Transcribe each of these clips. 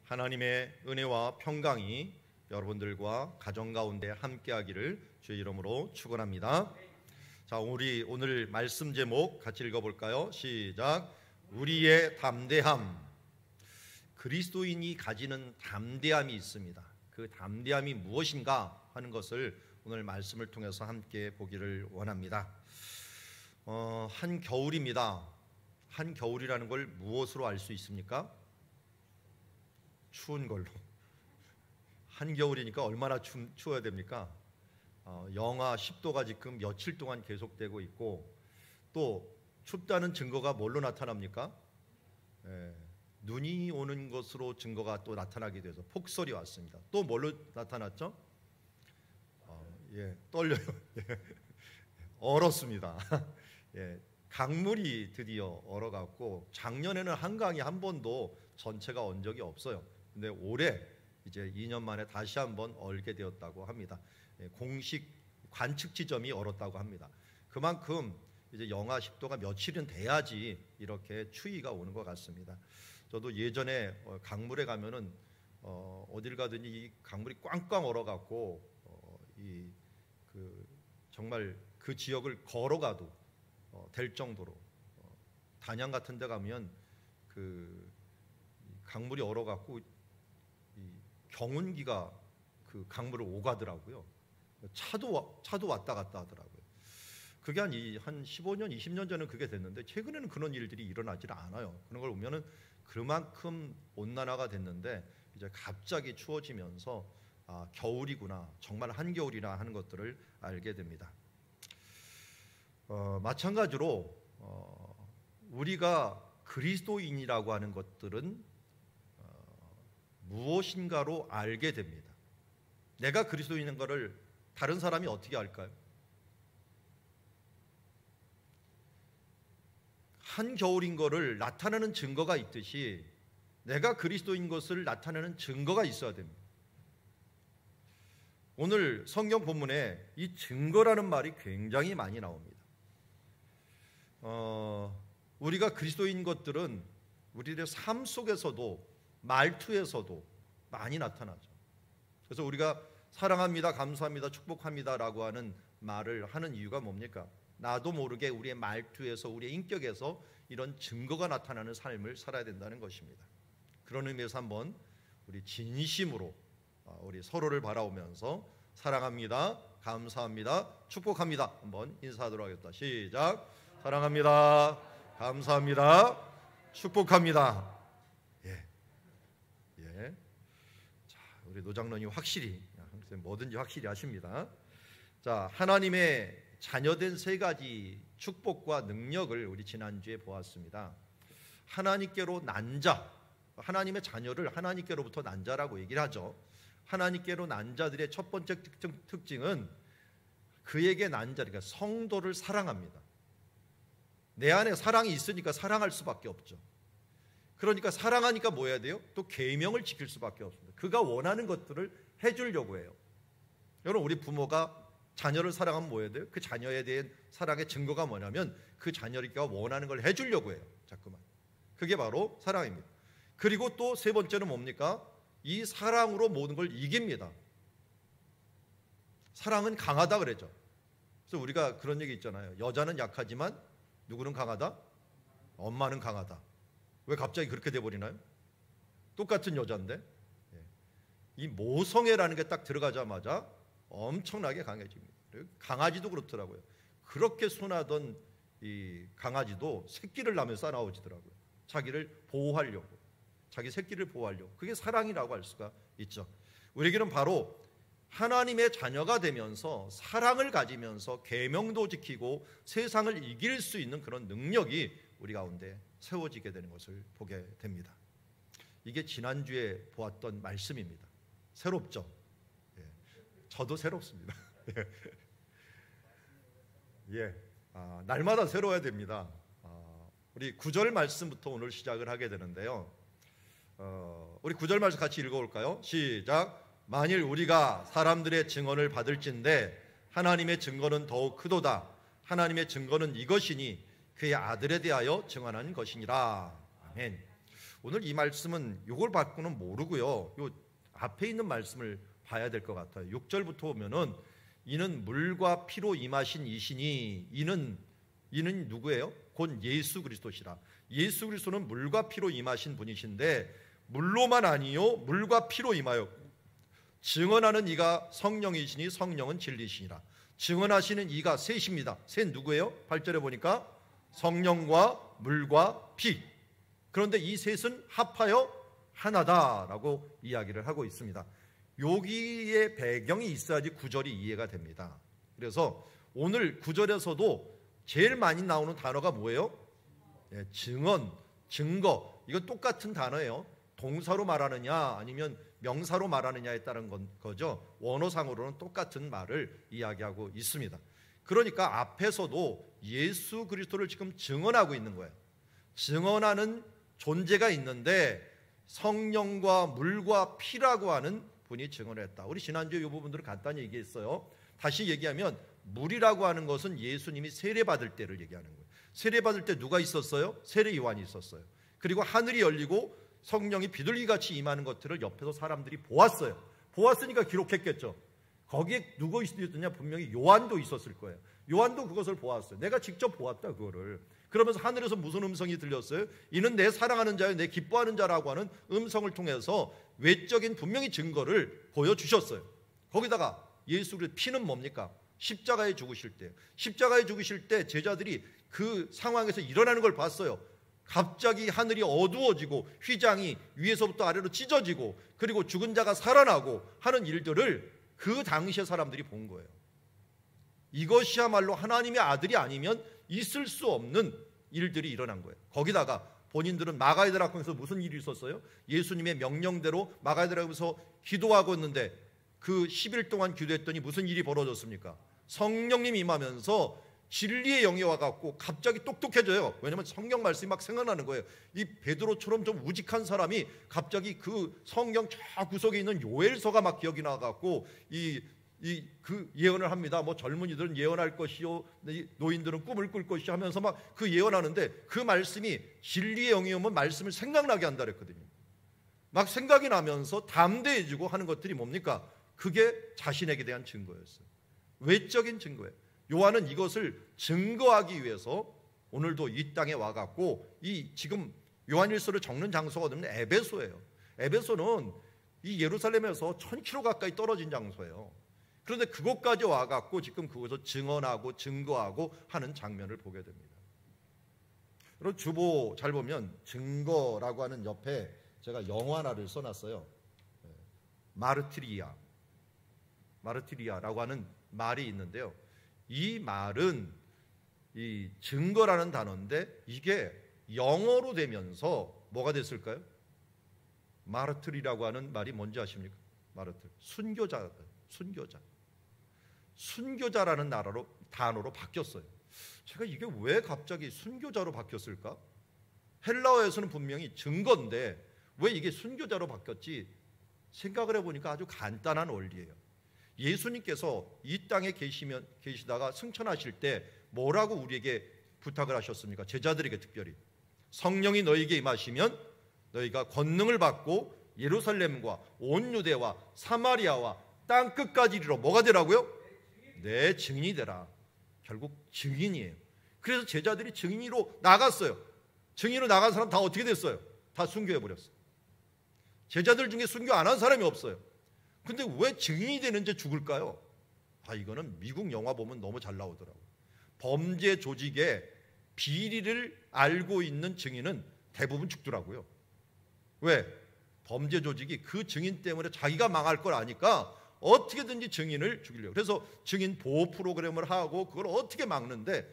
하나님의 은혜와 평강이 여러분들과 가정 가운데 함께하기를 주의 이름으로 축원합니다. 자, 우리 오늘 말씀 제목 같이 읽어볼까요? 시작. 우리의 담대함. 그리스도인이 가지는 담대함이 있습니다. 그 담대함이 무엇인가 하는 것을 오늘 말씀을 통해서 함께 보기를 원합니다. 한겨울입니다. 한겨울이라는 걸 무엇으로 알 수 있습니까? 추운 걸로. 한겨울이니까 얼마나 추워야 됩니까? 영하 10도가 지금 며칠 동안 계속되고 있고, 또 춥다는 증거가 뭘로 나타납니까? 눈이 오는 것으로 증거가 또 나타나게 돼서 폭설이 왔습니다. 또 뭘로 나타났죠? 떨려요. 얼었습니다. 강물이 드디어 얼어갔고, 작년에는 한강이 한 번도 전체가 언 적이 없어요. 근데 올해 이제 2년 만에 다시 한번 얼게 되었다고 합니다. 공식 관측 지점이 얼었다고 합니다. 그만큼 이제 영하 10도가 며칠은 돼야지 이렇게 추위가 오는 것 같습니다. 저도 예전에 강물에 가면은 어딜 가든지 이 강물이 꽝꽝 얼어갖고 정말 그 지역을 걸어가도 될 정도로, 단양 같은 데 가면 그 강물이 얼어갖고 경운기가 그 강물을 오가더라고요. 차도 왔다 갔다 하더라고요. 그게 한 15년, 20년 전에 그게 됐는데, 최근에는 그런 일들이 일어나질 않아요. 그런 걸 보면은 그만큼 온난화가 됐는데, 이제 갑자기 추워지면서 겨울이구나, 정말 한겨울이나 하는 것들을 알게 됩니다. 마찬가지로 우리가 그리스도인이라고 하는 것들은 무엇인가로 알게 됩니다. 내가 그리스도인인 것을 다른 사람이 어떻게 알까요? 한겨울인 것을 나타내는 증거가 있듯이 내가 그리스도인 것을 나타내는 증거가 있어야 됩니다. 오늘 성경 본문에 이 증거라는 말이 굉장히 많이 나옵니다. 우리가 그리스도인 것들은 우리의 삶 속에서도 말투에서도 많이 나타나죠. 그래서 우리가 사랑합니다, 감사합니다, 축복합니다라고 하는 말을 하는 이유가 뭡니까? 나도 모르게 우리의 말투에서, 우리의 인격에서 이런 증거가 나타나는 삶을 살아야 된다는 것입니다. 그런 의미에서 한번 우리 진심으로 우리 서로를 바라보면서 사랑합니다, 감사합니다, 축복합니다 한번 인사하도록 하겠습니다. 시작. 사랑합니다, 감사합니다, 축복합니다. 자, 우리 노장로님 확실히 뭐든지 확실히 하십니다. 자, 하나님의 자녀된 세 가지 축복과 능력을 우리 지난주에 보았습니다. 하나님께로 난 자, 하나님의 자녀를 하나님께로부터 난 자라고 얘기를 하죠. 하나님께로 난 자들의 첫 번째 특징은 그에게 난 자, 그러니까 성도를 사랑합니다. 내 안에 사랑이 있으니까 사랑할 수밖에 없죠. 그러니까 사랑하니까 뭐 해야 돼요? 또 계명을 지킬 수밖에 없습니다. 그가 원하는 것들을 해주려고 해요. 여러분, 우리 부모가 자녀를 사랑하면 뭐 해야 돼요? 그 자녀에 대한 사랑의 증거가 뭐냐면 그 자녀가 원하는 걸 해주려고 해요. 자꾸만. 그게 바로 사랑입니다. 그리고 또 세 번째는 뭡니까? 이 사랑으로 모든 걸 이깁니다. 사랑은 강하다 그랬죠. 그래서 우리가 그런 얘기 있잖아요. 여자는 약하지만 누구는 강하다? 엄마는 강하다. 왜 갑자기 그렇게 돼버리나요? 똑같은 여자인데. 이 모성애라는 게 딱 들어가자마자 엄청나게 강해집니다. 강아지도 그렇더라고요. 그렇게 순하던 이 강아지도 새끼를 낳으면서 나오지더라고요. 자기를 보호하려고, 자기 새끼를 보호하려고. 그게 사랑이라고 할 수가 있죠. 우리에게는 바로 하나님의 자녀가 되면서 사랑을 가지면서 계명도 지키고 세상을 이길 수 있는 그런 능력이 우리 가운데 세워지게 되는 것을 보게 됩니다. 이게 지난주에 보았던 말씀입니다. 새롭죠? 저도 새롭습니다. 날마다 새로워야 됩니다. 우리 9절 말씀부터 오늘 시작을 하게 되는데요. 우리 9절 말씀 같이 읽어볼까요? 시작. 만일 우리가 사람들의 증언을 받을진대 하나님의 증거는 더욱 크도다. 하나님의 증거는 이것이니 그의 아들에 대하여 증언한 것이니라. 아멘. 오늘 이 말씀은 이걸 받고는 모르고요. 요 앞에 있는 말씀을 봐야 될 것 같아요. 6절부터 보면은 이는 물과 피로 임하신 이시니 이는 누구예요? 곧 예수 그리스도시라. 예수 그리스도는 물과 피로 임하신 분이신데 물로만 아니요 물과 피로 임하였고 증언하는 이가 성령이시니 성령은 진리시니라. 증언하시는 이가 셋입니다. 셋 누구예요? 8절에 보니까 성령과 물과 피. 그런데 이 셋은 합하여 하나다라고 이야기를 하고 있습니다. 여기에 배경이 있어야지 9절이 이해가 됩니다. 그래서 오늘 9절에서도 제일 많이 나오는 단어가 뭐예요? 증언, 증거. 이건 똑같은 단어예요. 동사로 말하느냐 아니면 명사로 말하느냐에 따른 거죠. 원어상으로는 똑같은 말을 이야기하고 있습니다. 그러니까 앞에서도 예수 그리스도를 지금 증언하고 있는 거예요. 증언하는 존재가 있는데 성령과 물과 피라고 하는 분이 증언을 했다. 우리 지난주에 이 부분들을 간단히 얘기했어요. 다시 얘기하면 물이라고 하는 것은 예수님이 세례받을 때를 얘기하는 거예요. 세례받을 때 누가 있었어요? 세례 요한이 있었어요. 그리고 하늘이 열리고 성령이 비둘기같이 임하는 것들을 옆에서 사람들이 보았어요. 보았으니까 기록했겠죠. 거기에 누가 있었느냐? 분명히 요한도 있었을 거예요. 요한도 그것을 보았어요. 내가 직접 보았다 그거를. 그러면서 하늘에서 무슨 음성이 들렸어요? 이는 내 사랑하는 자요 내 기뻐하는 자라고 하는 음성을 통해서 외적인 분명히 증거를 보여주셨어요. 거기다가 예수 그리스도의 피는 뭡니까? 십자가에 죽으실 때. 십자가에 죽으실 때 제자들이 그 상황에서 일어나는 걸 봤어요. 갑자기 하늘이 어두워지고 휘장이 위에서부터 아래로 찢어지고 그리고 죽은 자가 살아나고 하는 일들을 그 당시의 사람들이 본 거예요. 이것이야말로 하나님의 아들이 아니면 있을 수 없는 일들이 일어난 거예요. 거기다가 본인들은 마가다락방에서 무슨 일이 있었어요? 예수님의 명령대로 마가다락방에서 기도하고 있는데 그 10일 동안 기도했더니 무슨 일이 벌어졌습니까? 성령님이 임하면서 진리의 영이 와갖고 갑자기 똑똑해져요. 왜냐하면 성경 말씀이 막 생각나는 거예요. 이 베드로처럼 좀 우직한 사람이 갑자기 그 성경 저 구석에 있는 요엘서가 막 기억이 나갖고 그 예언을 합니다. 뭐 젊은이들은 예언할 것이요, 노인들은 꿈을 꿀 것이요 하면서 막 그 예언하는데 그 말씀이 진리의 영이 오면 말씀을 생각나게 한다 그랬거든요. 막 생각이 나면서 담대해지고 하는 것들이 뭡니까? 그게 자신에게 대한 증거였어요. 외적인 증거예요. 요한은 이것을 증거하기 위해서 오늘도 이 땅에 와갖고 이 지금 요한일서를 적는 장소가 어디냐면 에베소예요. 에베소는 이 예루살렘에서 1000km 가까이 떨어진 장소예요. 그런데 그곳까지 와갖고 지금 그곳에서 증언하고 증거하고 하는 장면을 보게 됩니다. 그리고 주보 잘 보면 증거라고 하는 옆에 제가 영어 하나를 써놨어요. 마르티리아라고 하는 말이 있는데요. 이 말은 이 증거라는 단어인데 이게 영어로 되면서 뭐가 됐을까요? 마르트리라고 하는 말이 뭔지 아십니까? 마르트 순교자라는 단어로 바뀌었어요. 제가 이게 왜 갑자기 순교자로 바뀌었을까? 헬라어에서는 분명히 증거인데 왜 이게 순교자로 바뀌었지? 생각을 해보니까 아주 간단한 원리예요. 예수님께서 이 땅에 계시다가 승천하실 때 뭐라고 우리에게 부탁을 하셨습니까? 제자들에게 특별히 성령이 너희에게 임하시면 너희가 권능을 받고 예루살렘과 온 유대와 사마리아와 땅 끝까지 이르러 뭐가 되라고요? 내 증인이 되라. 결국 증인이에요. 그래서 제자들이 증인으로 나갔어요. 증인으로 나간 사람 다 어떻게 됐어요? 다 순교해버렸어요. 제자들 중에 순교 안 한 사람이 없어요. 근데 왜 증인이 되는지 죽을까요? 이거는 미국 영화 보면 너무 잘 나오더라고요. 범죄 조직의 비리를 알고 있는 증인은 대부분 죽더라고요. 왜? 범죄 조직이 그 증인 때문에 자기가 망할 걸 아니까 어떻게든지 증인을 죽이려고. 그래서 증인 보호 프로그램을 하고 그걸 어떻게 막는데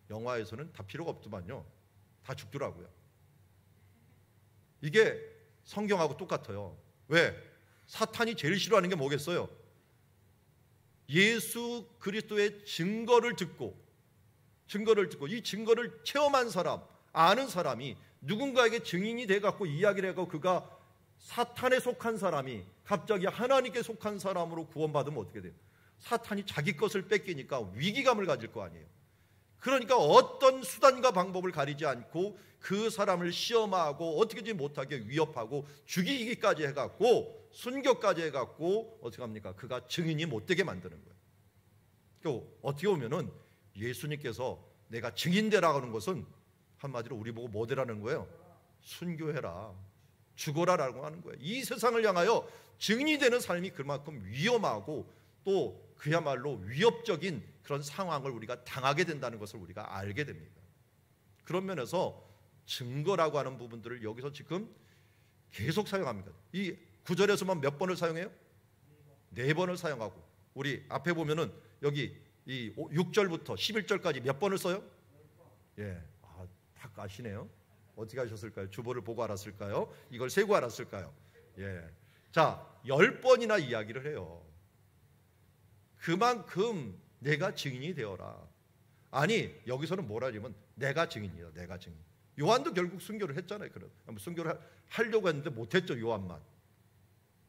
영화에서는 다 필요가 없더만요. 다 죽더라고요. 이게 성경하고 똑같아요. 왜? 사탄이 제일 싫어하는 게 뭐겠어요? 예수 그리스도의 증거를 듣고 이 증거를 체험한 사람, 아는 사람이 누군가에게 증인이 돼갖고 이야기를 해갖고 그가 사탄에 속한 사람이 갑자기 하나님께 속한 사람으로 구원받으면 어떻게 돼요? 사탄이 자기 것을 뺏기니까 위기감을 가질 거 아니에요. 그러니까 어떤 수단과 방법을 가리지 않고 그 사람을 시험하고 어떻게든지 못하게 위협하고 죽이기까지 해갖고 순교까지 해갖고 어떻게 합니까? 그가 증인이 못되게 만드는 거예요. 그러니까 어떻게 보면은 예수님께서 내가 증인되라고 하는 것은 한마디로 우리 보고 뭐 되라는 거예요? 순교해라, 죽어라라고 하는 거예요. 이 세상을 향하여 증인이 되는 삶이 그만큼 위험하고 또 그야말로 위협적인 그런 상황을 우리가 당하게 된다는 것을 우리가 알게 됩니다. 그런 면에서 증거라고 하는 부분들을 여기서 지금 계속 사용합니다. 이 9절에서만 몇 번을 사용해요? 4번을 사용하고, 우리 앞에 보면은 여기 이 6절부터 11절까지 몇 번을 써요? 예, 딱 아시네요. 어떻게 하셨을까요? 주보를 보고 알았을까요? 이걸 세고 알았을까요? 예, 자, 10번이나 이야기를 해요. 그만큼 내가 증인이 되어라. 아니, 여기서는 뭐라 하냐면 내가 증인이다, 내가 증인. 요한도 결국 순교를 했잖아요. 순교를 하려고 했는데 못했죠. 요한만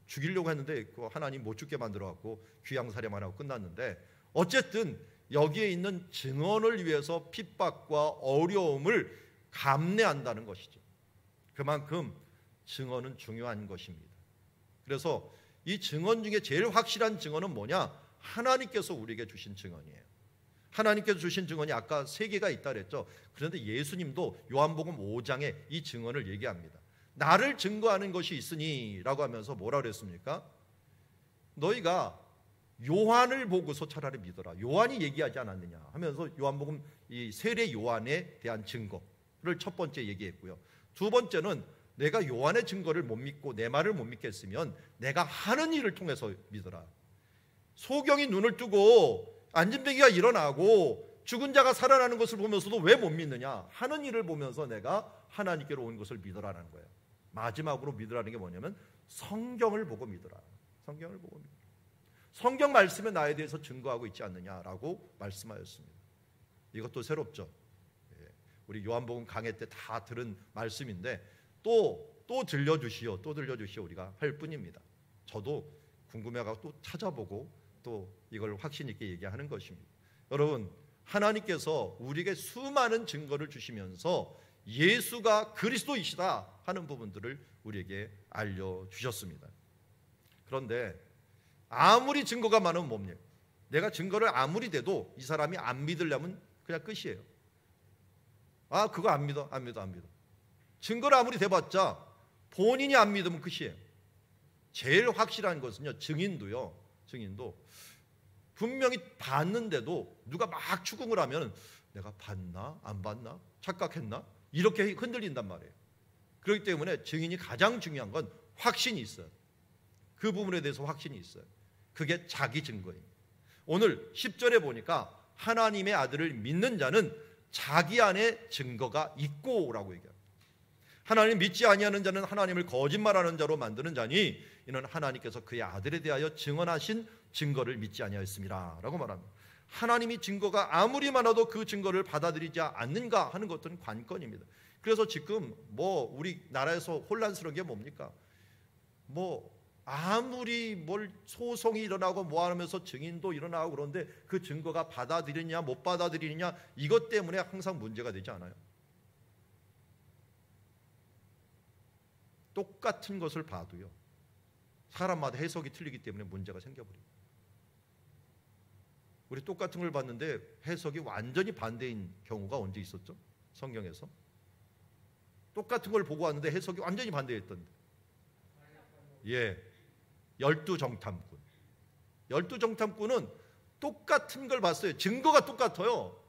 죽이려고 했는데 하나님 못 죽게 만들어갖고 귀양살이만 하고 끝났는데, 어쨌든 여기에 있는 증언을 위해서 핍박과 어려움을 감내한다는 것이죠. 그만큼 증언은 중요한 것입니다. 그래서 이 증언 중에 제일 확실한 증언은 뭐냐? 하나님께서 우리에게 주신 증언이에요. 하나님께서 주신 증언이 아까 3개가 있다 그랬죠. 그런데 예수님도 요한복음 5장에 이 증언을 얘기합니다. 나를 증거하는 것이 있으니 라고 하면서 뭐라 그랬습니까? 너희가 요한을 보고서 차라리 믿어라. 요한이 얘기하지 않았느냐 하면서 요한복음 이 세례 요한에 대한 증거를 첫 번째 얘기했고요. 두 번째는 내가 요한의 증거를 못 믿고 내 말을 못 믿겠으면 내가 하는 일을 통해서 믿어라. 소경이 눈을 뜨고 안진뱅이가 일어나고 죽은 자가 살아나는 것을 보면서도 왜 못 믿느냐? 하는 일을 보면서 내가 하나님께로 온 것을 믿어라는 거예요. 마지막으로 믿으라는 게 뭐냐면 성경을 보고 믿어라. 성경을 보고 믿어라. 성경 말씀에 나에 대해서 증거하고 있지 않느냐라고 말씀하였습니다. 이것도 새롭죠. 우리 요한복음 강해 때 다 들은 말씀인데 또 들려주시오, 또 들려주시오 우리가 할 뿐입니다. 저도 궁금해가지고 또 찾아보고 또 이걸 확신 있게 얘기하는 것입니다. 여러분, 하나님께서 우리에게 수많은 증거를 주시면서 예수가 그리스도이시다 하는 부분들을 우리에게 알려주셨습니다. 그런데 아무리 증거가 많으면 뭡니까? 내가 증거를 아무리 대도 이 사람이 안 믿으려면 그냥 끝이에요. 그거 안 믿어. 증거를 아무리 대봤자 본인이 안 믿으면 끝이에요. 제일 확실한 것은요, 증인도 분명히 봤는데도 누가 막 추궁을 하면 내가 봤나? 안 봤나? 착각했나? 이렇게 흔들린단 말이에요. 그렇기 때문에 증인이 가장 중요한 건 확신이 있어요. 그 부분에 대해서 확신이 있어요. 그게 자기 증거입니다. 오늘 10절에 보니까 하나님의 아들을 믿는 자는 자기 안에 증거가 있고 라고 얘기합니다. 하나님 믿지 아니하는 자는 하나님을 거짓말하는 자로 만드는 자니 이는 하나님께서 그의 아들에 대하여 증언하신 증거를 믿지 아니하였습니다 라고 말합니다. 하나님이 증거가 아무리 많아도 그 증거를 받아들이지 않는가 하는 것은 관건입니다. 그래서 지금 우리나라에서 혼란스러운 게 뭡니까? 아무리 소송이 일어나고 하면서 증인도 일어나고 그런데 그 증거가 받아들이느냐 못 받아들이느냐 이것 때문에 항상 문제가 되지 않아요? 똑같은 것을 봐도요, 사람마다 해석이 틀리기 때문에 문제가 생겨버려요. 우리 똑같은 걸 봤는데 해석이 완전히 반대인 경우가 언제 있었죠? 성경에서 똑같은 걸 보고 왔는데 해석이 완전히 반대했던데, 12정탐꾼. 12정탐꾼은 똑같은 걸 봤어요. 증거가 똑같아요.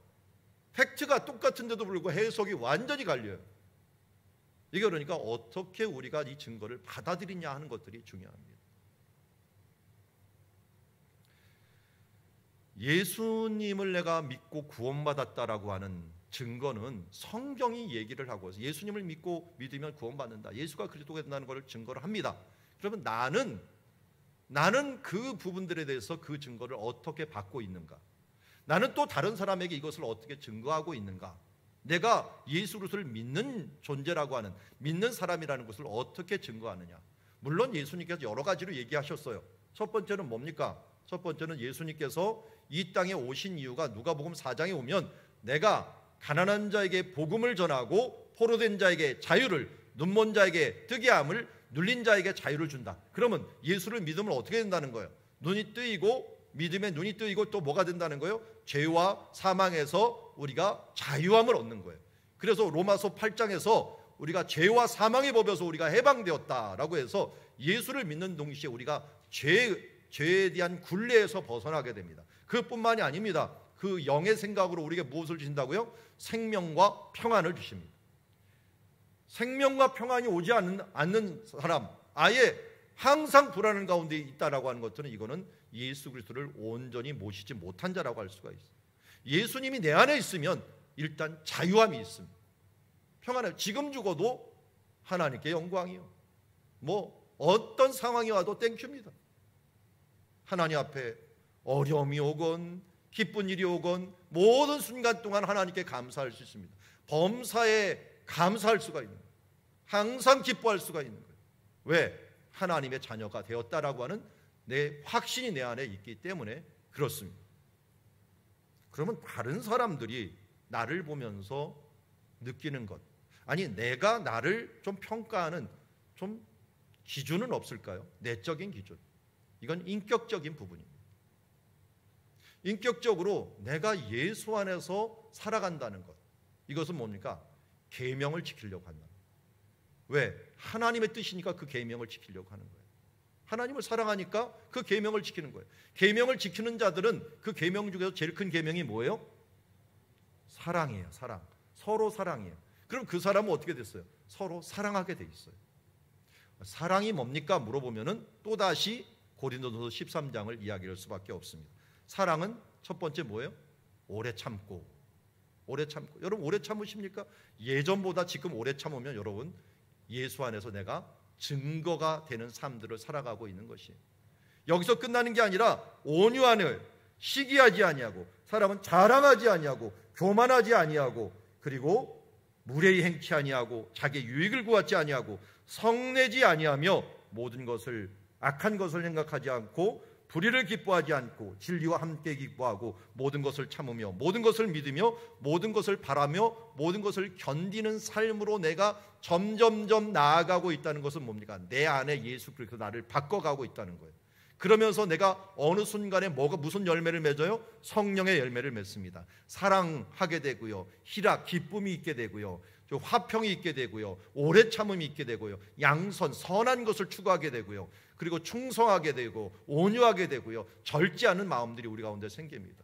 팩트가 똑같은데도 불구하고 해석이 완전히 갈려요. 이게 그러니까 어떻게 우리가 이 증거를 받아들이냐 하는 것들이 중요합니다. 예수님을 내가 믿고 구원받았다라고 하는 증거는 성경이 얘기를 하고 예수님을 믿으면 구원받는다, 예수가 그리스도가 된다는 것을 증거를 합니다. 그러면 나는 그 부분들에 대해서 그 증거를 어떻게 받고 있는가? 나는 또 다른 사람에게 이것을 어떻게 증거하고 있는가? 내가 예수 그리스도를 믿는 존재라고 하는, 믿는 사람이라는 것을 어떻게 증거하느냐? 물론 예수님께서 여러 가지로 얘기하셨어요. 첫 번째는 뭡니까? 첫 번째는 예수님께서 이 땅에 오신 이유가 누가복음 4장에 오면 내가 가난한 자에게 복음을 전하고 포로된 자에게 자유를, 눈먼 자에게 뜨게함을, 눌린 자에게 자유를 준다. 그러면 예수를 믿으면 어떻게 된다는 거예요? 눈이 뜨이고, 믿음에 눈이 뜨이고 또 뭐가 된다는 거예요? 죄와 사망에서 우리가 자유함을 얻는 거예요. 그래서 로마서 8장에서 우리가 죄와 사망의 법에서 우리가 해방되었다라고 해서 예수를 믿는 동시에 우리가 죄에 대한 굴레에서 벗어나게 됩니다. 그것뿐만이 아닙니다. 그 영의 생각으로 우리에게 무엇을 주신다고요? 생명과 평안을 주십니다. 생명과 평안이 오지 않는 사람, 아예 항상 불안한 가운데 있다라고 하는 것들은 이거는 예수 그리스도를 온전히 모시지 못한 자라고 할 수가 있어요. 예수님이 내 안에 있으면 일단 자유함이 있습니다. 평안해. 지금 죽어도 하나님께 영광이요. 뭐 어떤 상황이 와도 땡큐입니다. 하나님 앞에 어려움이 오건 기쁜 일이 오건 모든 순간 동안 하나님께 감사할 수 있습니다. 범사에 감사할 수가 있는 거예요. 항상 기뻐할 수가 있는 거예요. 왜? 하나님의 자녀가 되었다라고 하는 내 확신이 내 안에 있기 때문에 그렇습니다. 그러면 다른 사람들이 나를 보면서 느끼는 것, 아니 내가 나를 좀 평가하는 좀 기준은 없을까요? 내적인 기준. 이건 인격적인 부분입니다. 인격적으로 내가 예수 안에서 살아간다는 것, 이것은 뭡니까? 계명을 지키려고 한다. 왜? 하나님의 뜻이니까 그 계명을 지키려고 하는 거예요. 하나님을 사랑하니까 그 계명을 지키는 거예요. 계명을 지키는 자들은 그 계명 중에서 제일 큰 계명이 뭐예요? 사랑이에요. 사랑. 서로 사랑이에요. 그럼 그 사람은 어떻게 됐어요? 서로 사랑하게 돼 있어요. 사랑이 뭡니까? 물어보면은 또다시 고린도전서 13장을 이야기할 수밖에 없습니다. 사랑은 첫 번째 뭐예요? 오래 참고. 오래 참고. 여러분 오래 참으십니까? 예전보다 지금 오래 참으면 여러분 예수 안에서 내가 증거가 되는 삶들을 살아가고 있는 것이에요. 여기서 끝나는 게 아니라 온유하늘, 시기하지 아니하고, 사람은 자랑하지 아니하고, 교만하지 아니하고, 그리고 무례히 행치 아니하고, 자기 유익을 구하지 아니하고, 성내지 아니하며, 모든 것을 악한 것을 생각하지 않고, 불의를 기뻐하지 않고, 진리와 함께 기뻐하고, 모든 것을 참으며, 모든 것을 믿으며, 모든 것을 바라며, 모든 것을 견디는 삶으로 내가 점점점 나아가고 있다는 것은 뭡니까? 내 안에 예수 그리스도 나를 바꿔가고 있다는 거예요. 그러면서 내가 어느 순간에 무슨 열매를 맺어요? 성령의 열매를 맺습니다. 사랑하게 되고요, 희락, 기쁨이 있게 되고요, 화평이 있게 되고요, 오래 참음이 있게 되고요, 양선, 선한 것을 추구하게 되고요, 그리고 충성하게 되고 온유하게 되고요, 절지 않은 마음들이 우리 가운데 생깁니다.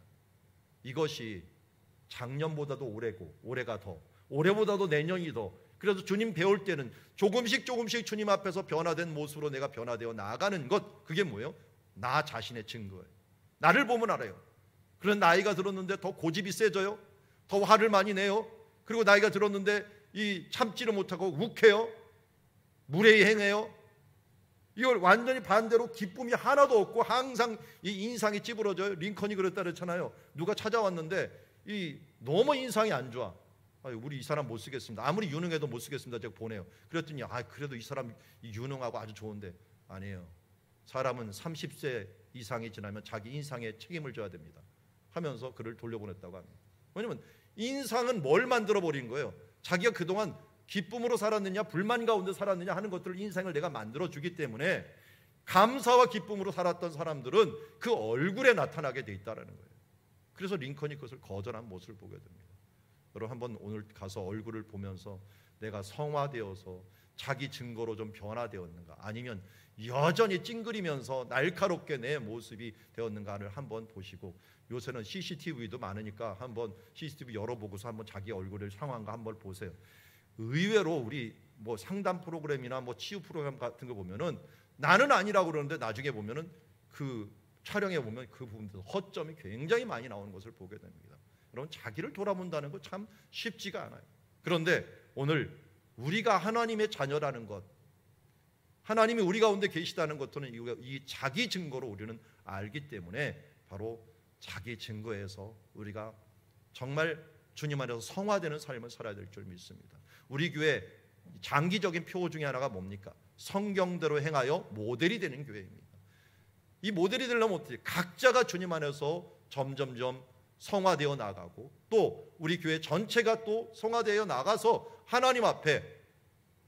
이것이 작년보다도 올해가 더, 올해보다도 내년이 더. 그래서 주님 배울 때는 조금씩 주님 앞에서 변화된 모습으로 내가 변화되어 나아가는 것, 그게 뭐예요? 나 자신의 증거예요. 나를 보면 알아요. 그런 나이가 들었는데 더 고집이 세져요. 더 화를 많이 내요. 그리고 나이가 들었는데 이 참지를 못하고 욱해요. 무례히 행해요. 이걸 완전히 반대로 기쁨이 하나도 없고 항상 이 인상이 찌부러져요. 링컨이 그랬다 그랬잖아요. 누가 찾아왔는데 너무 인상이 안 좋아. 우리 이 사람 못 쓰겠습니다. 아무리 유능해도 못 쓰겠습니다. 제가 보내요. 그랬더니 그래도 이 사람 유능하고 아주 좋은데. 아니에요. 사람은 30세 이상이 지나면 자기 인상에 책임을 져야 됩니다 하면서 그를 돌려보냈다고 합니다. 왜냐하면 인상은 뭘 만들어버린 거예요? 자기가 그동안 기쁨으로 살았느냐 불만 가운데 살았느냐 하는 것들을 인생을 내가 만들어주기 때문에 감사와 기쁨으로 살았던 사람들은 그 얼굴에 나타나게 돼 있다는 거예요. 그래서 링컨이 그것을 거절한 모습을 보게 됩니다. 여러분 한번 오늘 가서 얼굴을 보면서 내가 성화되어서 자기 증거로 좀 변화되었는가, 아니면 여전히 찡그리면서 날카롭게 내 모습이 되었는가를 한번 보시고, 요새는 CCTV도 많으니까 한번 CCTV 열어보고서 한번 자기 얼굴을 상황과 한번 보세요. 의외로 우리 뭐 상담 프로그램이나 뭐 치유 프로그램 같은 거 보면은 나는 아니라고 그러는데 나중에 보면은 그 촬영해 보면 그 부분에서 허점이 굉장히 많이 나오는 것을 보게 됩니다. 여러분 자기를 돌아본다는 거 참 쉽지가 않아요. 그런데 오늘 우리가 하나님의 자녀라는 것, 하나님이 우리 가운데 계시다는 것들은 이 자기 증거로 우리는 알기 때문에 바로 자기 증거에서 우리가 정말 주님 안에서 성화되는 삶을 살아야 될 줄 믿습니다. 우리 교회 장기적인 표 중에 하나가 뭡니까? 성경대로 행하여 모델이 되는 교회입니다. 이 모델이 되려면 어떻게? 각자가 주님 안에서 점점점 성화되어 나가고 또 우리 교회 전체가 또 성화되어 나가서 하나님 앞에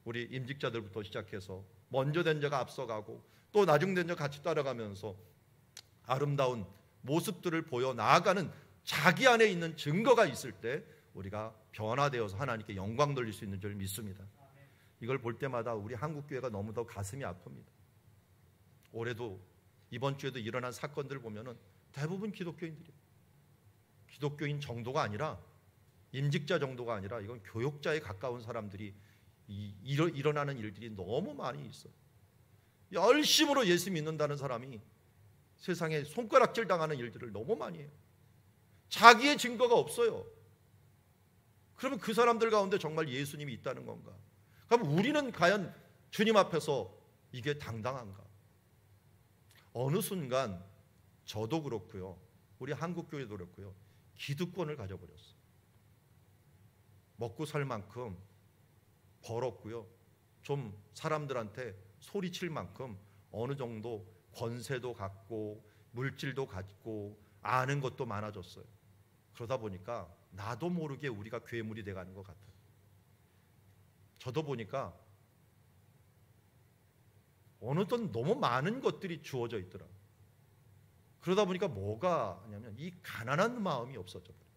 우리 임직자들부터 시작해서 먼저 된 자가 앞서가고 또 나중된 자 같이 따라가면서 아름다운 모습들을 보여 나아가는 자기 안에 있는 증거가 있을 때 우리가 변화되어서 하나님께 영광 돌릴 수 있는 줄 믿습니다. 이걸 볼 때마다 우리 한국교회가 너무도 가슴이 아픕니다. 올해도 이번 주에도 일어난 사건들 보면은 대부분 기독교인들이에요. 기독교인 정도가 아니라 임직자 정도가 아니라 이건 교역자에 가까운 사람들이 일어나는 일들이 너무 많이 있어요. 열심으로 예수 믿는다는 사람이 세상에 손가락질 당하는 일들을 너무 많이 해요. 자기의 증거가 없어요. 그러면 그 사람들 가운데 정말 예수님이 있다는 건가? 그럼 우리는 과연 주님 앞에서 이게 당당한가? 어느 순간 저도 그렇고요, 우리 한국교회도 그렇고요, 기득권을 가져버렸어요. 먹고 살 만큼 벌었고요, 좀 사람들한테 소리칠 만큼 어느 정도 권세도 갖고 물질도 갖고 아는 것도 많아졌어요. 그러다 보니까 나도 모르게 우리가 괴물이 돼가는 것 같아요. 저도 보니까 어느덧 너무 많은 것들이 주어져 있더라고요. 그러다 보니까 뭐가 하냐면 이 가난한 마음이 없어져 버려요.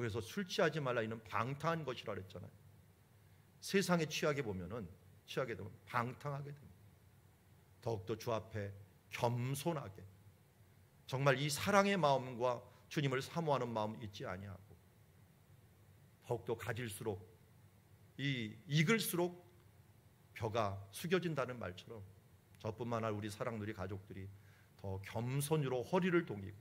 그래서 술 취하지 말라 이는 방탕한 것이라 그랬잖아요. 세상에 취하게 되면 방탕하게 됩니다. 더욱더 주 앞에 겸손하게 정말 이 사랑의 마음과 주님을 사모하는 마음 잊지 아니하고 더욱더 가질수록 익을수록 벼가 숙여진다는 말처럼 저뿐만 아니라 우리 사랑누리 가족들이 더 겸손으로 허리를 동이고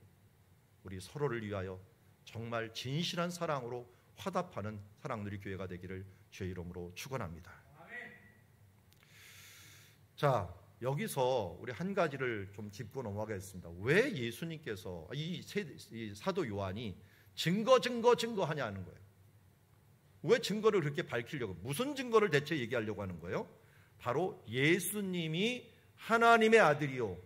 우리 서로를 위하여 정말 진실한 사랑으로 화답하는 사랑누리 교회가 되기를 주의 이름으로 축원합니다. 자, 여기서 우리 한 가지를 좀 짚고 넘어가겠습니다. 왜 예수님께서 이 사도 요한이 증거 하냐는 거예요. 왜 증거를 그렇게 밝히려고, 무슨 증거를 대체 얘기하려고 하는 거예요? 바로 예수님이 하나님의 아들이요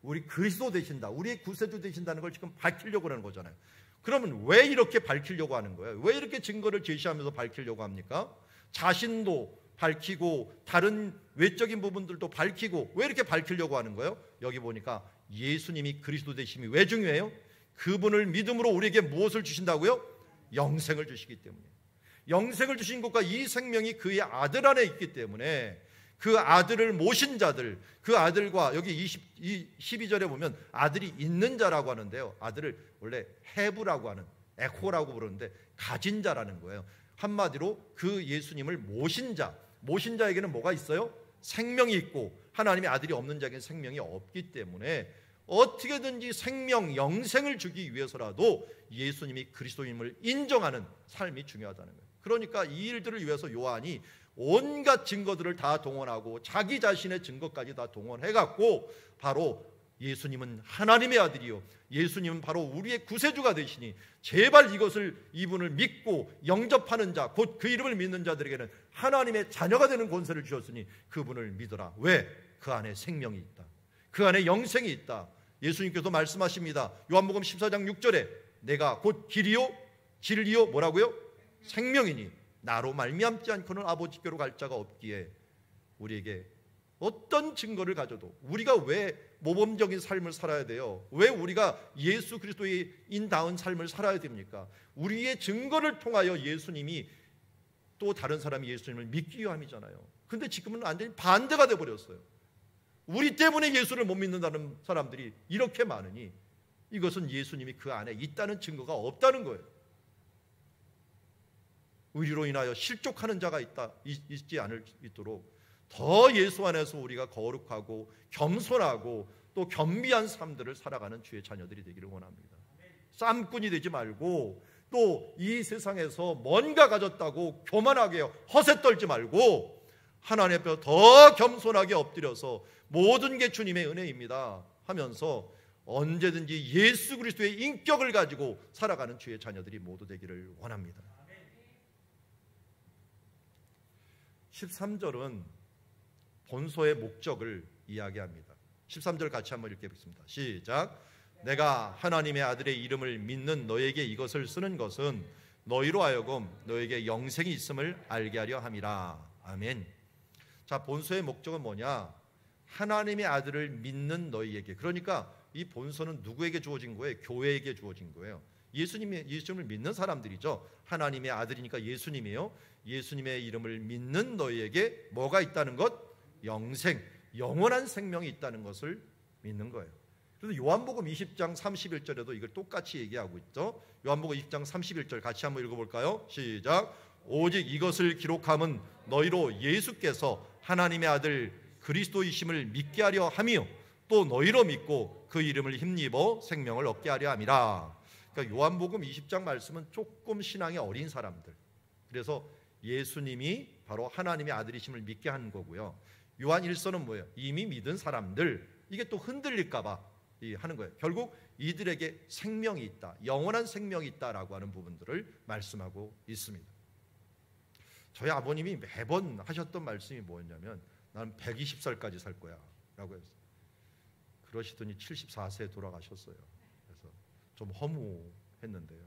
우리 그리스도 되신다, 우리의 구세주 되신다는 걸 지금 밝히려고 하는 거잖아요. 그러면 왜 이렇게 밝히려고 하는 거예요? 왜 이렇게 증거를 제시하면서 밝히려고 합니까? 자신도 밝히고 다른 외적인 부분들도 밝히고 왜 이렇게 밝히려고 하는 거예요? 여기 보니까 예수님이 그리스도 되심이 왜 중요해요? 그분을 믿음으로 우리에게 무엇을 주신다고요? 영생을 주시기 때문에. 영생을 주신 것과 이 생명이 그의 아들 안에 있기 때문에 그 아들을 모신 자들, 그 아들과 여기 12절에 보면 아들이 있는 자라고 하는데요, 아들을 원래 해부라고 하는, 에코라고 부르는데 가진 자라는 거예요. 한마디로 그 예수님을 모신 자에게는 뭐가 있어요? 생명이 있고 하나님의 아들이 없는 자에게는 생명이 없기 때문에 어떻게든지 생명, 영생을 주기 위해서라도 예수님이 그리스도임을 인정하는 삶이 중요하다는 거예요. 그러니까 이 일들을 위해서 요한이 온갖 증거들을 다 동원하고 자기 자신의 증거까지 다 동원해갖고 바로 예수님은 하나님의 아들이요, 예수님은 바로 우리의 구세주가 되시니 제발 이분을 믿고 영접하는 자, 곧 그 이름을 믿는 자들에게는 하나님의 자녀가 되는 권세를 주셨으니 그분을 믿어라. 왜? 그 안에 생명이 있다, 그 안에 영생이 있다. 예수님께서 말씀하십니다. 요한복음 14장 6절에 내가 곧 길이요 진리요 뭐라고요? 생명이니 나로 말미암지 않고는 아버지께로 갈 자가 없기에 우리에게 어떤 증거를 가져도 우리가 왜 모범적인 삶을 살아야 돼요? 왜 우리가 예수 그리스도의 인다운 삶을 살아야 됩니까? 우리의 증거를 통하여 예수님이 또 다른 사람이 예수님을 믿기 위함이잖아요. 근데 지금은 완전히 반대가 돼버렸어요. 우리 때문에 예수를 못 믿는다는 사람들이 이렇게 많으니 이것은 예수님이 그 안에 있다는 증거가 없다는 거예요. 의리로 인하여 실족하는 자가 있지 않도록 더 예수 안에서 우리가 거룩하고 겸손하고 또 겸비한 삶들을 살아가는 주의 자녀들이 되기를 원합니다. 쌈꾼이 되지 말고 또 이 세상에서 뭔가 가졌다고 교만하게 허세 떨지 말고 하나님 앞에 더 겸손하게 엎드려서 모든 게 주님의 은혜입니다 하면서 언제든지 예수 그리스도의 인격을 가지고 살아가는 주의 자녀들이 모두 되기를 원합니다. 13절은 본소의 목적을 이야기합니다. 13절 같이 한번 읽겠습니다. 시작. 내가 하나님의 아들의 이름을 믿는 너에게 이것을 쓰는 것은 너희로 하여금 너에게 영생이 있음을 알게 하려 함이라. 아멘. 자, 본서의 목적은 뭐냐? 하나님의 아들을 믿는 너희에게. 그러니까 이 본서는 누구에게 주어진 거예요? 교회에게 주어진 거예요. 예수님을 믿는 사람들이죠. 하나님의 아들이니까 예수님이에요. 예수님의 이름을 믿는 너희에게 뭐가 있다는 것? 영생, 영원한 생명이 있다는 것을 믿는 거예요. 그래서 요한복음 20장 31절에도 이걸 똑같이 얘기하고 있죠. 요한복음 20장 31절 같이 한번 읽어볼까요? 시작. 오직 이것을 기록함은 너희로 예수께서 하나님의 아들 그리스도이심을 믿게 하려 함이요 또 너희로 믿고 그 이름을 힘입어 생명을 얻게 하려 함이라. 그러니까 요한복음 20장 말씀은 조금 신앙이 어린 사람들, 그래서 예수님이 바로 하나님의 아들이심을 믿게 한 거고요. 요한 1서는 뭐예요? 이미 믿은 사람들, 이게 또 흔들릴까 봐 하는 거예요. 결국 이들에게 생명이 있다, 영원한 생명이 있다라고 하는 부분들을 말씀하고 있습니다. 저희 아버님이 매번 하셨던 말씀이 뭐였냐면 나는 120살까지 살 거야 라고 했어요. 그러시더니 74세에 돌아가셨어요. 그래서 좀 허무했는데요.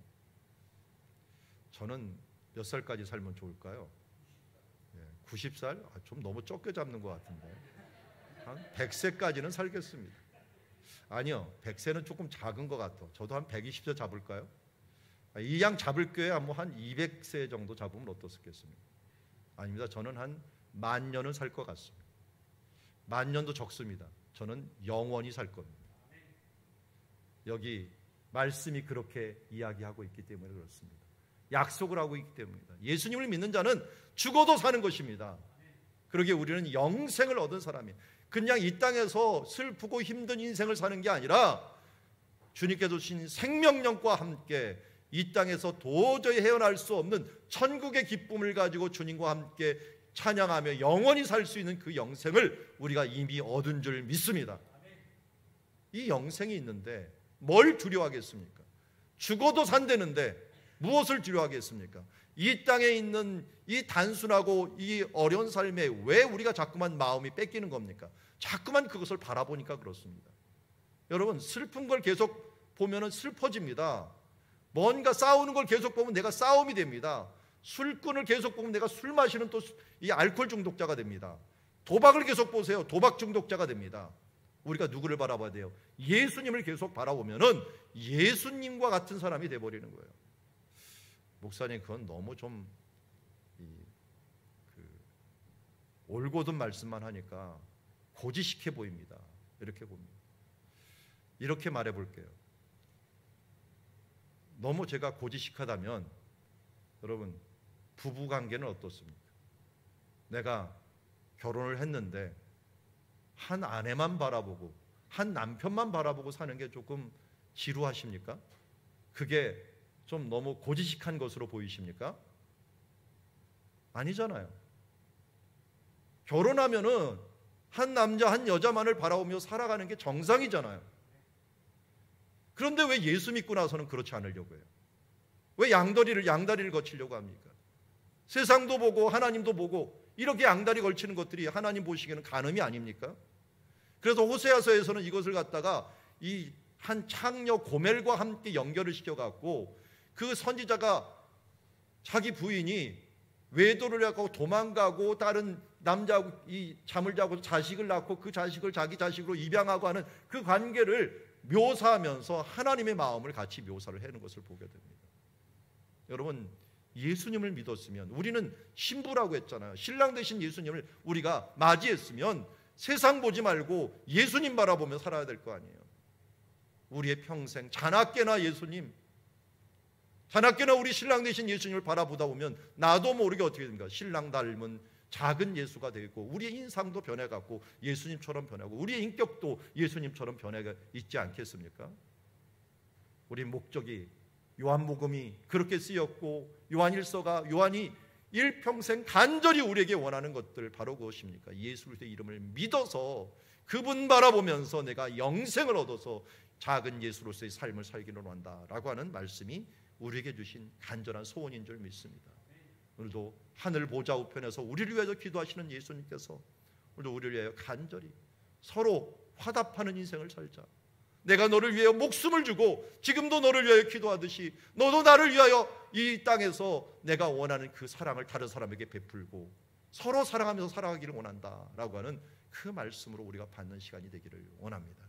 저는 몇 살까지 살면 좋을까요? 90살? 좀 너무 적게 잡는 것 같은데 한 100세까지는 살겠습니다. 아니요, 100세는 조금 작은 것 같아. 저도 한 120세 잡을까요? 이 양 잡을 거야. 뭐 한 200세 정도 잡으면 어떻겠습니까? 아닙니다. 저는 한 10,000년은 살 것 같습니다. 10,000년도 적습니다. 저는 영원히 살 겁니다. 여기 말씀이 그렇게 이야기하고 있기 때문에 그렇습니다. 약속을 하고 있기 때문입니다. 예수님을 믿는 자는 죽어도 사는 것입니다. 그러기에 우리는 영생을 얻은 사람이에요. 그냥 이 땅에서 슬프고 힘든 인생을 사는 게 아니라 주님께서 주신 생명력과 함께 이 땅에서 도저히 헤어날 수 없는 천국의 기쁨을 가지고 주님과 함께 찬양하며 영원히 살 수 있는 그 영생을 우리가 이미 얻은 줄 믿습니다. 이 영생이 있는데 뭘 두려워하겠습니까? 죽어도 산다는데 무엇을 두려워하겠습니까? 이 땅에 있는 이 단순하고 이 어려운 삶에 왜 우리가 자꾸만 마음이 뺏기는 겁니까? 자꾸만 그것을 바라보니까 그렇습니다. 여러분, 슬픈 걸 계속 보면 슬퍼집니다. 뭔가 싸우는 걸 계속 보면 내가 싸움이 됩니다. 술꾼을 계속 보면 내가 술 마시는 또 이 알코올 중독자가 됩니다. 도박을 계속 보세요. 도박 중독자가 됩니다. 우리가 누구를 바라봐야 돼요? 예수님을 계속 바라보면은 예수님과 같은 사람이 돼버리는 거예요. 목사님, 그건 너무 좀 올곧은 말씀만 하니까 고지식해 보입니다. 이렇게 봅니다. 이렇게 말해 볼게요. 너무 제가 고지식하다면 여러분, 부부관계는 어떻습니까? 내가 결혼을 했는데 한 아내만 바라보고 한 남편만 바라보고 사는 게 조금 지루하십니까? 그게 좀 너무 고지식한 것으로 보이십니까? 아니잖아요. 결혼하면은 한 남자 한 여자만을 바라보며 살아가는 게 정상이잖아요. 그런데 왜 예수 믿고 나서는 그렇지 않으려고 해요? 왜 양다리를 거치려고 합니까? 세상도 보고 하나님도 보고 이렇게 양다리 걸치는 것들이 하나님 보시기에는 간음이 아닙니까? 그래서 호세아서에서는 이것을 갖다가 이 한 창녀 고멜과 함께 연결을 시켜갖고 그 선지자가 자기 부인이 외도를 하고 도망가고 다른 남자하고 이 잠을 자고 자식을 낳고 그 자식을 자기 자식으로 입양하고 하는 그 관계를 묘사하면서 하나님의 마음을 같이 묘사를 해놓은 것을 보게 됩니다. 여러분, 예수님을 믿었으면, 우리는 신부라고 했잖아요. 신랑 되신 예수님을 우리가 맞이했으면 세상 보지 말고 예수님 바라보며 살아야 될 거 아니에요. 우리의 평생 자나깨나 예수님, 자나깨나 우리 신랑 되신 예수님을 바라보다 보면 나도 모르게 어떻게 됩니까? 신랑 닮은 작은 예수가 되고 우리의 인상도 변해가고 예수님처럼 변하고 우리의 인격도 예수님처럼 변해가 있지 않겠습니까? 우리 목적이 요한복음이 그렇게 쓰였고 요한일서가 요한이 일평생 간절히 우리에게 원하는 것들 바로 그것입니까? 예수 그리스도의 이름을 믿어서 그분 바라보면서 내가 영생을 얻어서 작은 예수로서의 삶을 살기를 원한다라고 하는 말씀이 우리에게 주신 간절한 소원인 줄 믿습니다. 오늘도 하늘 보좌 우편에서 우리를 위해서 기도하시는 예수님께서 오늘도 우리를 위하여 간절히 서로 화답하는 인생을 살자, 내가 너를 위하여 목숨을 주고 지금도 너를 위하여 기도하듯이 너도 나를 위하여 이 땅에서 내가 원하는 그 사랑을 다른 사람에게 베풀고 서로 사랑하면서 살아가기를 원한다라고 하는 그 말씀으로 우리가 받는 시간이 되기를 원합니다.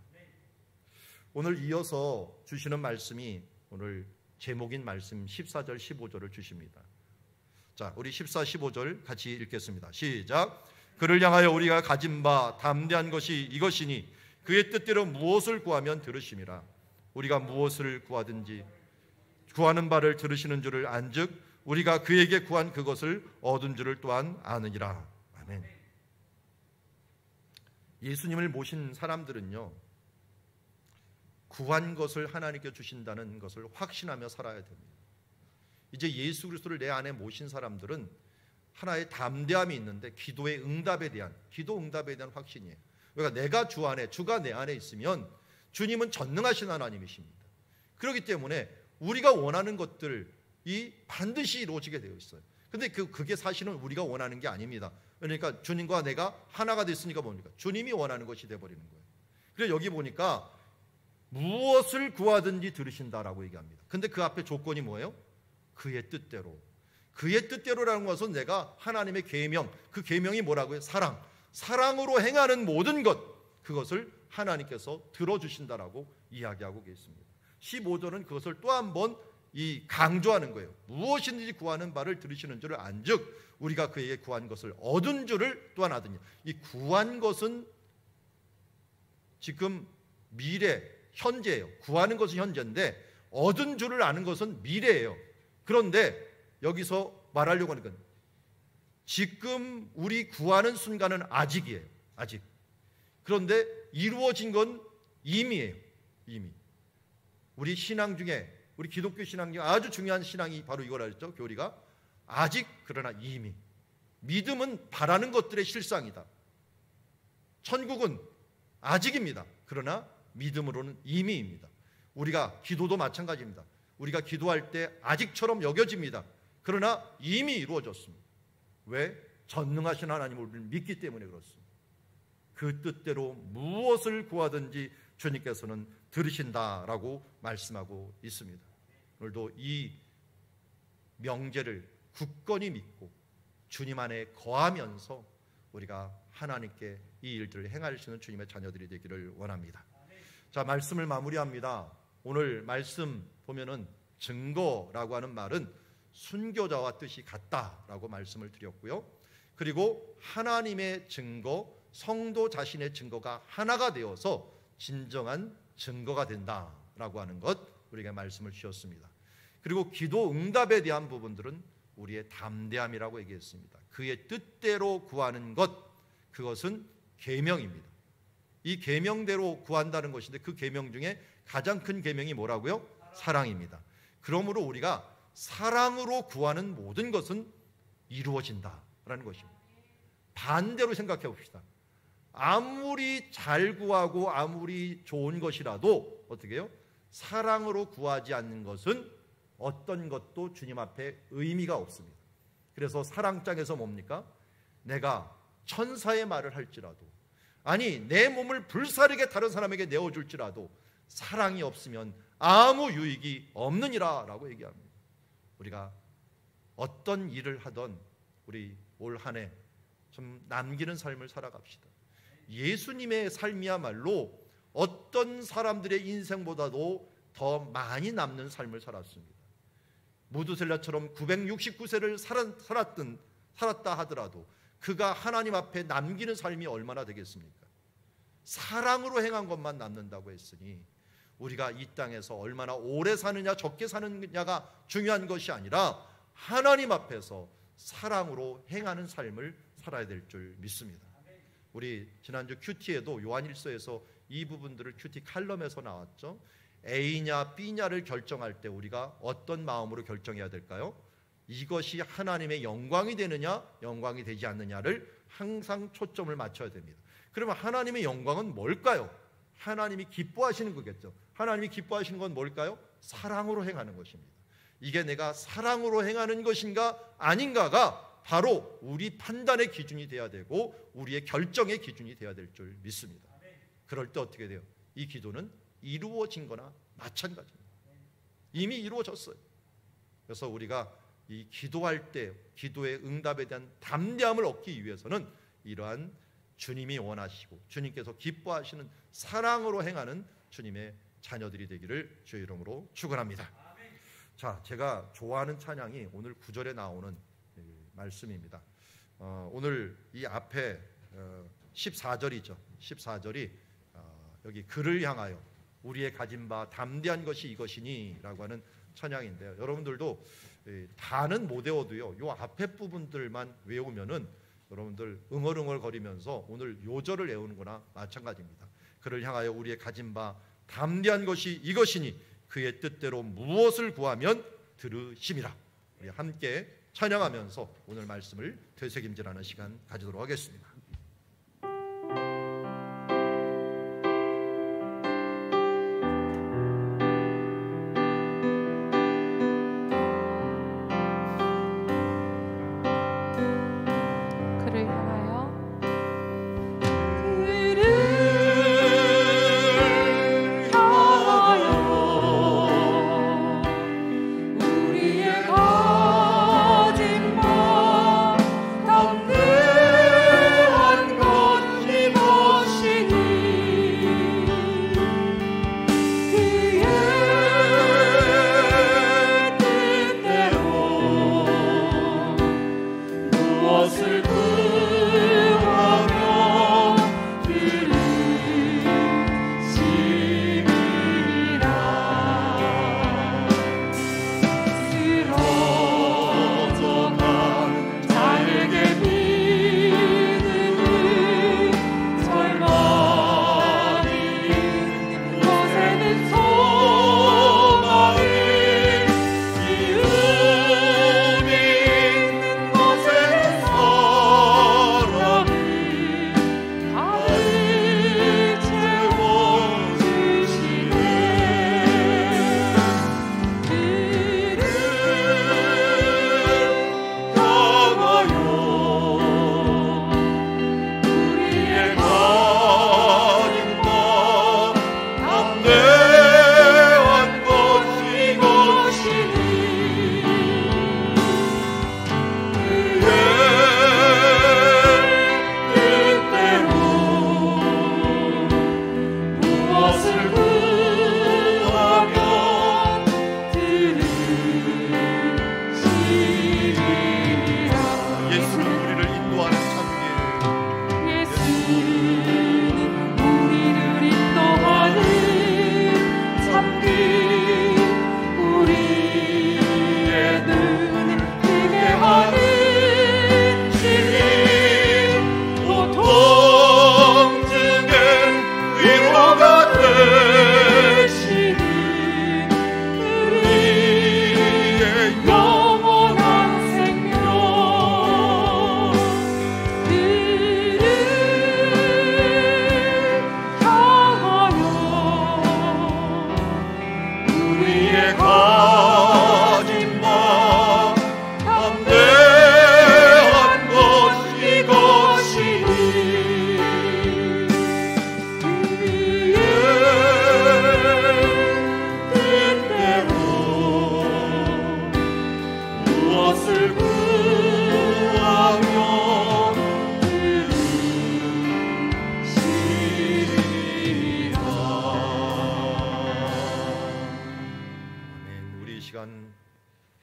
오늘 이어서 주시는 말씀이 오늘 제목인 말씀 14절 15절을 주십니다. 자, 우리 14, 15절 같이 읽겠습니다. 시작. 그를 향하여 우리가 가진 바 담대한 것이 이것이니 그의 뜻대로 무엇을 구하면 들으심이라. 우리가 무엇을 구하든지 구하는 바를 들으시는 줄을 안즉 우리가 그에게 구한 그것을 얻은 줄을 또한 아느니라. 아멘. 예수님을 모신 사람들은요, 구한 것을 하나님께 주신다는 것을 확신하며 살아야 됩니다. 이제 예수 그리스도를 내 안에 모신 사람들은 하나의 담대함이 있는데 기도 응답에 대한 확신이에요. 그러니까 내가 주 안에, 주가 내 안에 있으면 주님은 전능하신 하나님이십니다. 그렇기 때문에 우리가 원하는 것들이 반드시 이루어지게 되어 있어요. 근데 그게 사실은 우리가 원하는 게 아닙니다. 그러니까 주님과 내가 하나가 됐으니까 뭡니까? 주님이 원하는 것이 되어버리는 거예요. 그래서 여기 보니까 무엇을 구하든지 들으신다라고 얘기합니다. 근데 그 앞에 조건이 뭐예요? 그의 뜻대로. 그의 뜻대로라는 것은 내가 하나님의 계명, 그 계명이 뭐라고요? 사랑으로 행하는 모든 것, 그것을 하나님께서 들어주신다라고 이야기하고 계십니다. 15절은 그것을 또 한 번 강조하는 거예요. 무엇이든지 구하는 바를 들으시는 줄을 안즉 우리가 그에게 구한 것을 얻은 줄을 또한 아느니. 이 구한 것은 지금 미래, 현재예요. 구하는 것은 현재인데 얻은 줄을 아는 것은 미래예요. 그런데 여기서 말하려고 하는 건 지금 우리 구하는 순간은 아직이에요. 아직. 그런데 이루어진 건 이미예요. 이미. 우리 신앙 중에, 우리 기독교 신앙 중에 아주 중요한 신앙이 바로 이걸 알죠. 교리가 아직, 그러나 이미. 믿음은 바라는 것들의 실상이다. 천국은 아직입니다. 그러나 믿음으로는 이미입니다. 우리가 기도도 마찬가지입니다. 우리가 기도할 때 아직처럼 여겨집니다. 그러나 이미 이루어졌습니다. 왜? 전능하신 하나님을 우리를 믿기 때문에 그렇습니다. 그 뜻대로 무엇을 구하든지 주님께서는 들으신다라고 말씀하고 있습니다. 오늘도 이 명제를 굳건히 믿고 주님 안에 거하면서 우리가 하나님께 이 일들을 행할 수 있는 주님의 자녀들이 되기를 원합니다. 자, 말씀을 마무리합니다. 오늘 말씀 보면은 증거라고 하는 말은 순교자와 뜻이 같다라고 말씀을 드렸고요. 그리고 하나님의 증거, 성도 자신의 증거가 하나가 되어서 진정한 증거가 된다라고 하는 것 우리가 말씀을 주셨습니다. 그리고 기도 응답에 대한 부분들은 우리의 담대함이라고 얘기했습니다. 그의 뜻대로 구하는 것, 그것은 계명입니다. 이 계명대로 구한다는 것인데 그 계명 중에 가장 큰 계명이 뭐라고요? 사랑입니다. 그러므로 우리가 사랑으로 구하는 모든 것은 이루어진다라는 것입니다. 반대로 생각해 봅시다. 아무리 잘 구하고 아무리 좋은 것이라도 어떻게 해요? 사랑으로 구하지 않는 것은 어떤 것도 주님 앞에 의미가 없습니다. 그래서 사랑장에서 뭡니까? 내가 천사의 말을 할지라도, 아니 내 몸을 불사르게 다른 사람에게 내어줄지라도 사랑이 없으면 아무 유익이 없느니라 라고 얘기합니다. 우리가 어떤 일을 하던 우리 올 한 해 좀 남기는 삶을 살아갑시다. 예수님의 삶이야말로 어떤 사람들의 인생보다도 더 많이 남는 삶을 살았습니다. 무두셀라처럼 969세를 살았다 하더라도 그가 하나님 앞에 남기는 삶이 얼마나 되겠습니까? 사랑으로 행한 것만 남는다고 했으니 우리가 이 땅에서 얼마나 오래 사느냐 적게 사느냐가 중요한 것이 아니라 하나님 앞에서 사랑으로 행하는 삶을 살아야 될 줄 믿습니다. 우리 지난주 큐티에도 요한일서에서 이 부분들을 큐티 칼럼에서 나왔죠. A냐 B냐를 결정할 때 우리가 어떤 마음으로 결정해야 될까요? 이것이 하나님의 영광이 되느냐 영광이 되지 않느냐를 항상 초점을 맞춰야 됩니다. 그러면 하나님의 영광은 뭘까요? 하나님이 기뻐하시는 거겠죠. 하나님이 기뻐하시는 건 뭘까요? 사랑으로 행하는 것입니다. 이게 내가 사랑으로 행하는 것인가 아닌가가 바로 우리 판단의 기준이 돼야 되고 우리의 결정의 기준이 돼야 될 줄 믿습니다. 그럴 때 어떻게 돼요? 이 기도는 이루어진 거나 마찬가지입니다. 이미 이루어졌어요. 그래서 우리가 이 기도할 때 기도의 응답에 대한 담대함을 얻기 위해서는 이러한 주님이 원하시고 주님께서 기뻐하시는 사랑으로 행하는 주님의 자녀들이 되기를 주의 이름으로 축원합니다. 자, 제가 좋아하는 찬양이 오늘 9절에 나오는 말씀입니다. 오늘 이 앞에 14절이죠. 14절이 여기 그를 향하여 우리의 가진 바 담대한 것이 이것이니 라고 하는 찬양인데요. 여러분들도 다는 못 외워도요, 요 앞에 부분들만 외우면은 여러분들 응얼응얼 거리면서 오늘 요절을 외우는 거나 마찬가지입니다. 그를 향하여 우리의 가진 바 담대한 것이 이것이니 그의 뜻대로 무엇을 구하면 들으심이라. 우리 함께 찬양하면서 오늘 말씀을 되새김질하는 시간 가지도록 하겠습니다.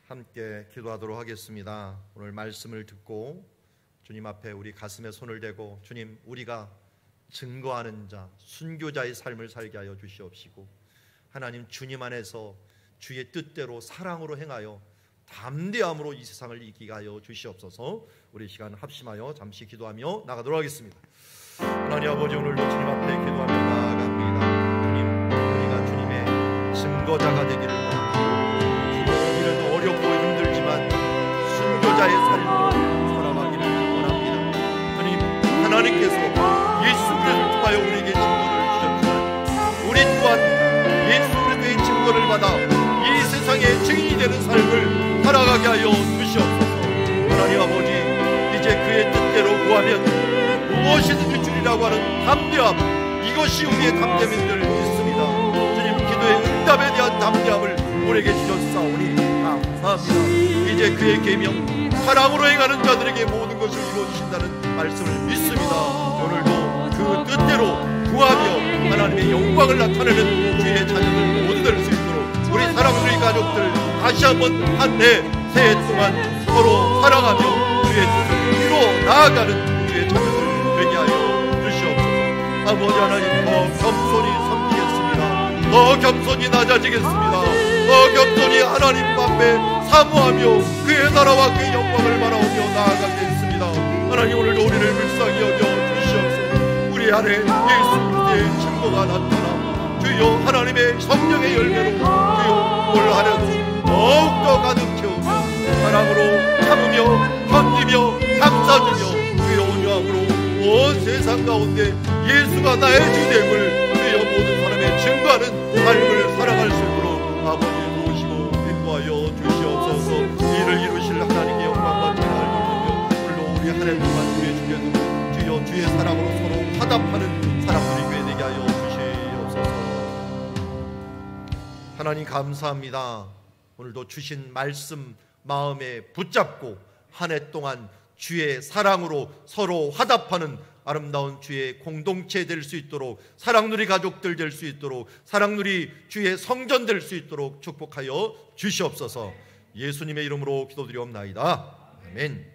함께 기도하도록 하겠습니다. 오늘 말씀을 듣고 주님 앞에 우리 가슴에 손을 대고 주님, 우리가 증거하는 자, 순교자의 삶을 살게 하여 주시옵시고 하나님, 주님 안에서 주의 뜻대로 사랑으로 행하여 담대함으로 이 세상을 이기게 하여 주시옵소서. 우리 시간 합심하여 잠시 기도하며 나가도록 하겠습니다. 하나님 아버지, 오늘도 주님 앞에 기도하며 나아갑니다. 주님, 우리가 주님의 증거자가 되기를 원합니다. 우리는 어렵고 힘들지만 순교자의 삶으로 살아가기를 원합니다. 주님, 하나님께서 예수 그리스도를 통하여 우리에게 증거를 주셨지만 우리 또한 예수 그리스도의 증거를 받아 이 세상의 증인이 되는 삶을 살아가게 하여 주시옵소서. 하나님 아버지, 이제 그의 뜻대로 구하면 무엇이든지 주리라고 하는 담대함, 이것이 우리의 담대함인 줄 믿습니다. 화답에 대한 담대함을 우리에게 주셨사오니 감사합니다. 이제 그의 계명 사랑으로 행하는 자들에게 모든 것을 이루어주신다는 말씀을 믿습니다. 오늘도 그 뜻대로 구하며 하나님의 영광을 나타내는 주의 자녀들 모두 될 수 있도록 우리 사랑하는 가족들 다시 한번 한 해 새해 동안 서로 사랑하며 주의 뜻을 이루어 나아가는 주의 자녀들 되게 하여 주시옵소서. 아버지 하나님, 더 겸손히 섬기겠습니다. 더 겸손히 낮아지겠습니다. 더 겸손히 하나님 앞에 사모하며 그의 나라와 그의 영광을 바라오며 나아가겠습니다. 하나님, 오늘도 우리를 불쌍히 여겨 주시옵소서. 우리 안에 예수 그리스도의 증거가 나타나 주여 하나님의 성령의 열매로 주여 올 한해도 더욱더 가득 채우며 사랑으로 참으며 견디며 감싸주며 주여 온유함으로 온 세상 가운데 예수가 나의 주됨을 주여 모든 사람의 증거하는 삶을 살아갈 수 있도록 아버지 도우시고 인도하여 주시옵소서. 이를 이루실 하나님의 영광과 찬양을 돌리며 오늘도 우리 한 해 동안 주의 주께서 주여 주의 사랑으로 서로 화답하는 사람들이 되게 하여 주시옵소서. 하나님 감사합니다. 오늘도 주신 말씀 마음에 붙잡고 한 해 동안 주의 사랑으로 서로 화답하는 아름다운 주의 공동체 될 수 있도록, 사랑누리 가족들 될 수 있도록, 사랑누리 주의 성전 될 수 있도록 축복하여 주시옵소서. 예수님의 이름으로 기도드리옵나이다. 아멘.